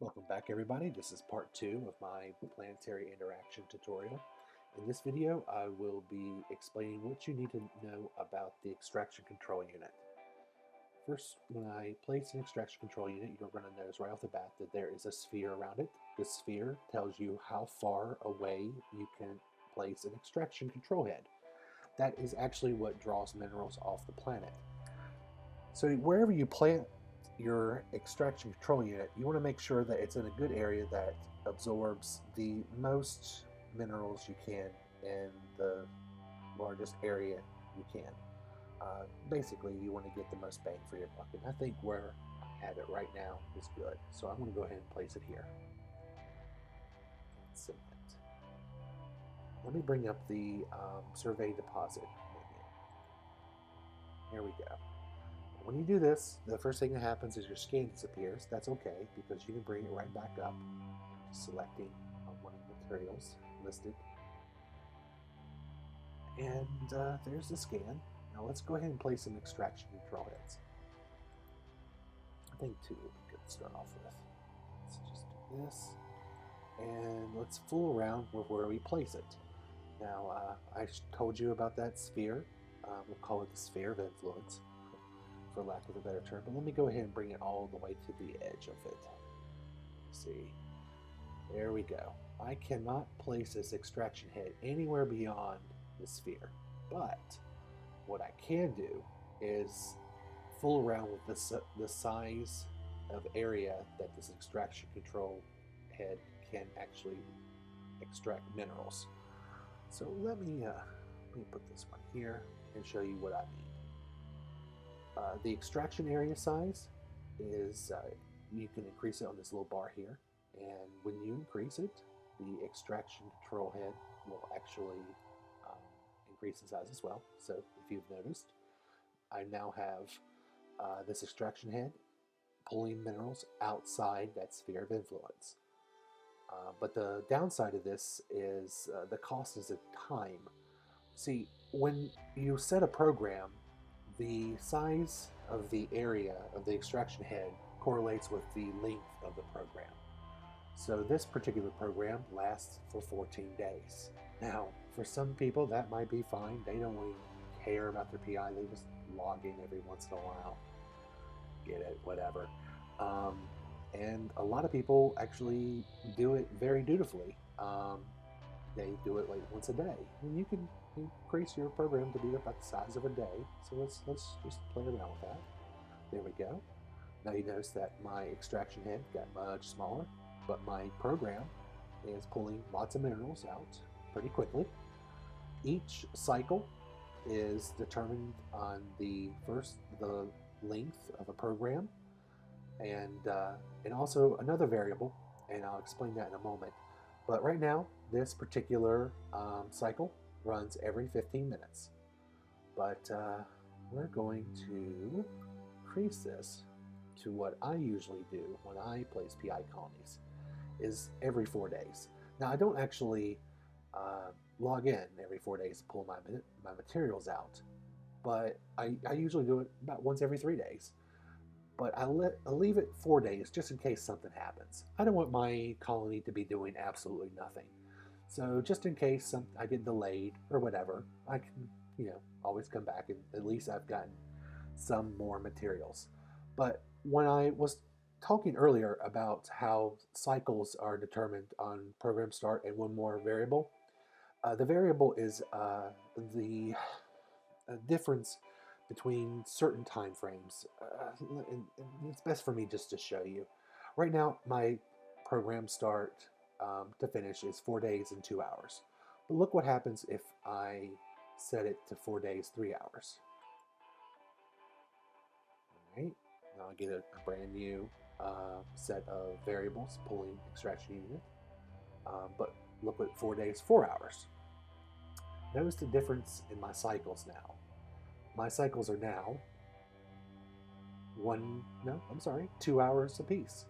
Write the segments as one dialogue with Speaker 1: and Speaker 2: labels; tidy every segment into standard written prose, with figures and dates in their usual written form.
Speaker 1: Welcome back everybody. This is part 2 of my planetary interaction tutorial. In this video I will be explaining what you need to know about the extraction control unit. First, when I place an extraction control unit, you're going to notice right off the bat that there is a sphere around it. The sphere tells you how far away you can place an extraction control head. That is actually what draws minerals off the planet. So wherever you plant your extraction control unit, you want to make sure that it's in a good area that absorbs the most minerals you can in the largest area you can. Basically, you want to get the most bang for your buck, and I think where I have it right now is good. So I'm going to go ahead and place it here. Cement. Let me bring up the survey deposit menu. Here we go. When you do this, the first thing that happens is your scan disappears. That's okay, because you can bring it right back up, selecting one of the materials listed. And there's the scan. Now let's go ahead and place some extraction control heads. I think 2 would be good to start off with. Let's just do this. And let's fool around with where we place it. Now, I told you about that sphere. We'll call it the sphere of influence, for lack of a better term, but let me go ahead and bring it all the way to the edge of it. Let's see, there we go. I cannot place this extraction head anywhere beyond the sphere, but what I can do is fool around with the size of area that this extraction control head can actually extract minerals. So let me put this one here and show you what I mean. The extraction area size is, you can increase it on this little bar here, and when you increase it, the extraction control head will actually increase in size as well. So if you've noticed, I now have this extraction head pulling minerals outside that sphere of influence. But the downside of this is the cost is the time. See, when you set a program, the size of the area of the extraction head correlates with the length of the program. So this particular program lasts for 14 days. Now, for some people that might be fine. They don't really care about their PI. They just log in every once in a while. Get it, whatever. And a lot of people actually do it very dutifully. They do it like once a day. And you can increase your program to be about the size of a day. So let's just play around with that. There we go. Now you notice that my extraction head got much smaller, but my program is pulling lots of minerals out pretty quickly. Each cycle is determined on the length of a program, and also another variable, and I'll explain that in a moment. But right now, this particular cycle runs every 15 minutes. But we're going to increase this to what I usually do when I place PI colonies, is every 4 days. Now, I don't actually log in every 4 days to pull my materials out, but I usually do it about once every 3 days. But I leave it 4 days just in case something happens. I don't want my colony to be doing absolutely nothing. So just in case I get delayed or whatever, I can, always come back, and at least I've gotten some more materials. But when I was talking earlier about how cycles are determined on program start and one more variable, the variable is the difference between certain time frames. And it's best for me just to show you. Right now, my program start to finish is 4 days and 2 hours. But look what happens if I set it to 4 days, 3 hours. All right, now I get a brand new set of variables pulling extraction unit. But look at 4 days, 4 hours. Notice the difference in my cycles now. My cycles are now 2 hours apiece.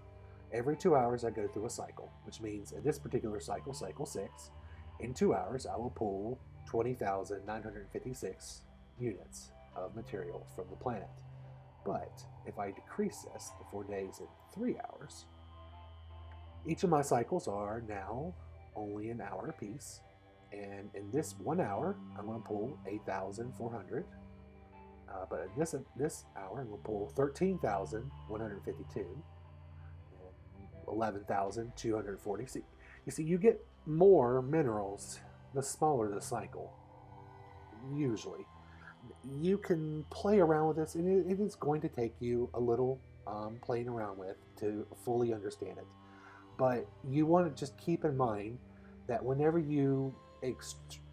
Speaker 1: Every 2 hours I go through a cycle, which means in this particular cycle, cycle 6, in 2 hours I will pull 20,956 units of material from the planet. But if I decrease this to 4 days and 3 hours, Each of my cycles are now only an hour apiece. And in this 1 hour, I'm going to pull 8,400. But in this hour, I'm going to pull 13,152 and 11,240. See, you see, you get more minerals the smaller the cycle, usually. You can play around with this, and it is going to take you a little playing around with to fully understand it. But you want to just keep in mind that whenever you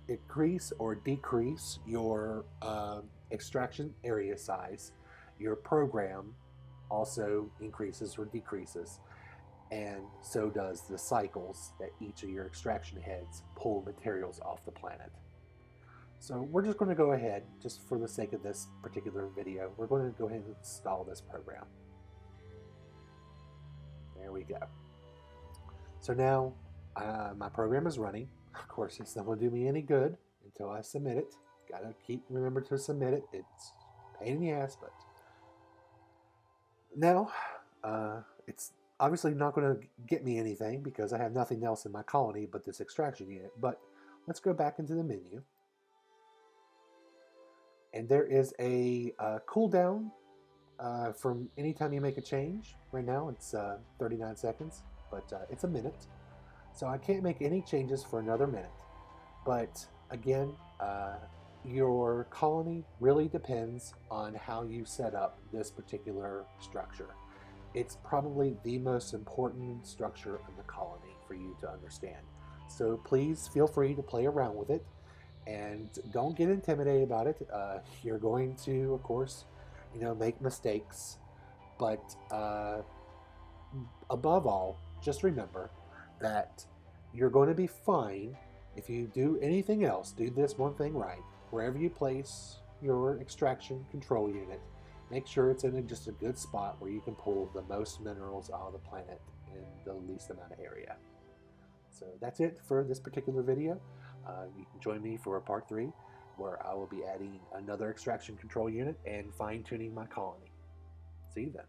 Speaker 1: increase or decrease your extraction area size, your program also increases or decreases, and so does the cycles that each of your extraction heads pull materials off the planet. So we're just going to go ahead, just for the sake of this particular video, we're going to go ahead and install this program. There we go. So now my program is running. Of course, it's not going to do me any good until I submit it. Gotta remember to submit it. It's a pain in the ass, but now it's obviously not going to get me anything because I have nothing else in my colony but this extraction unit. But let's go back into the menu. And there is a cooldown from anytime you make a change. Right now it's 39 seconds, but it's a minute. So I can't make any changes for another minute. But again, your colony really depends on how you set up this particular structure. It's probably the most important structure in the colony for you to understand. So please feel free to play around with it. And don't get intimidated about it. You're going to, of course, make mistakes. But above all, just remember that you're going to be fine if you do anything else. Do this one thing right. Wherever you place your extraction control unit, make sure it's in just a good spot where you can pull the most minerals out of the planet in the least amount of area. So that's it for this particular video. You can join me for part 3, where I will be adding another extraction control unit and fine-tuning my colony. See you then.